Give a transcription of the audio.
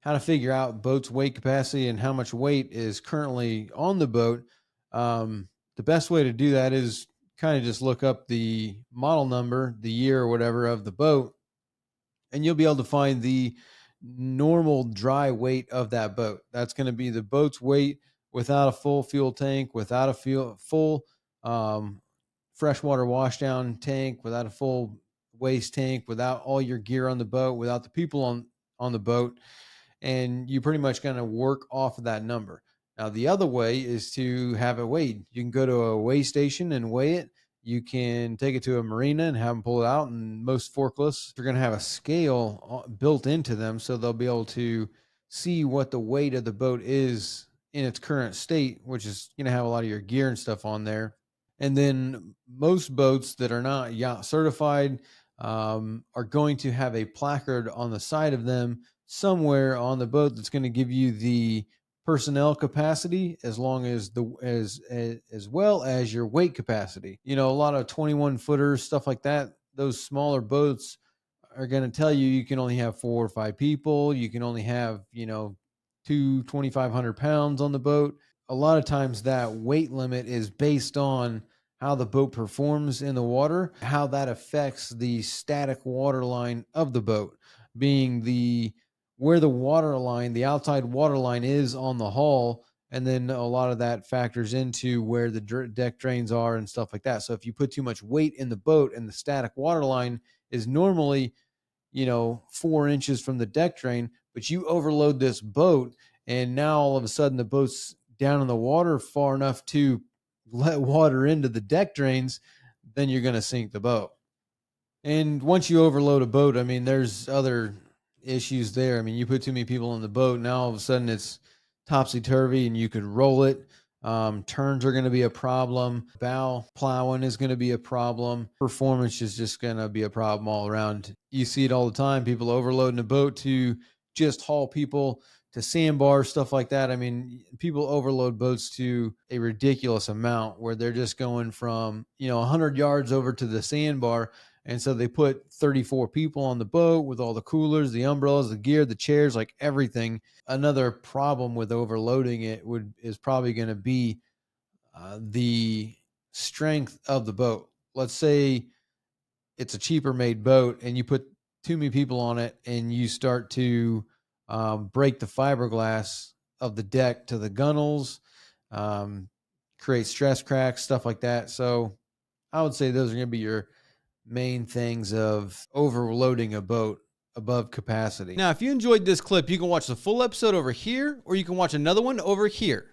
how to figure out boat's weight capacity and how much weight is currently on the boat, the best way to do that is kind of just look up the model number, the year or whatever of the boat, and you'll be able to find the normal dry weight of that boat. That's going to be the boat's weight without a full fuel tank, without a full um, freshwater washdown tank, without a full waste tank, without all your gear on the boat, without the people on the boat, and you pretty much going to work off of that number. Now, the other way is to have it weighed. You can go to a weigh station and weigh it. You can take it to a marina and have them pull it out. And most forklifts are going to have a scale built into them, so they'll be able to see what the weight of the boat is in its current state, which is going to have a lot of your gear and stuff on there. And then most boats that are not yacht certified are going to have a placard on the side of them somewhere on the boat that's going to give you the personnel capacity as long as as well as your weight capacity. You know, a lot of 21 footers, stuff like that, those smaller boats are going to tell you you can only have 4 or 5 people, you can only have, you know, 2,500 pounds on the boat. A lot of times that weight limit is based on how the boat performs in the water, how that affects the static water line of the boat, being the where the water line, the outside water line is on the hull, and then a lot of that factors into where the deck drains are and stuff like that. So if you put too much weight in the boat and the static water line is normally, you know, 4 inches from the deck drain, but you overload this boat and now all of a sudden the boat's down in the water far enough to let water into the deck drains, then you're going to sink the boat. And once you overload a boat, I mean, there's other issues there. I mean, you put too many people on the boat, now all of a sudden it's topsy-turvy and you could roll it. Turns are going to be a problem. Bow plowing is going to be a problem. Performance is just going to be a problem all around. You see it all the time. People overloading a boat to just haul people to sandbars, stuff like that. I mean, people overload boats to a ridiculous amount where they're just going from, you know, 100 yards over to the sandbar. And so they put 34 people on the boat with all the coolers, the umbrellas, the gear, the chairs, like everything. Another problem with overloading it is probably going to be the strength of the boat. Let's say it's a cheaper made boat and you put too many people on it and you start to break the fiberglass of the deck to the gunnels, create stress cracks, stuff like that. So I would say those are going to be your main things of overloading a boat above capacity. Now, if you enjoyed this clip, you can watch the full episode over here, or you can watch another one over here.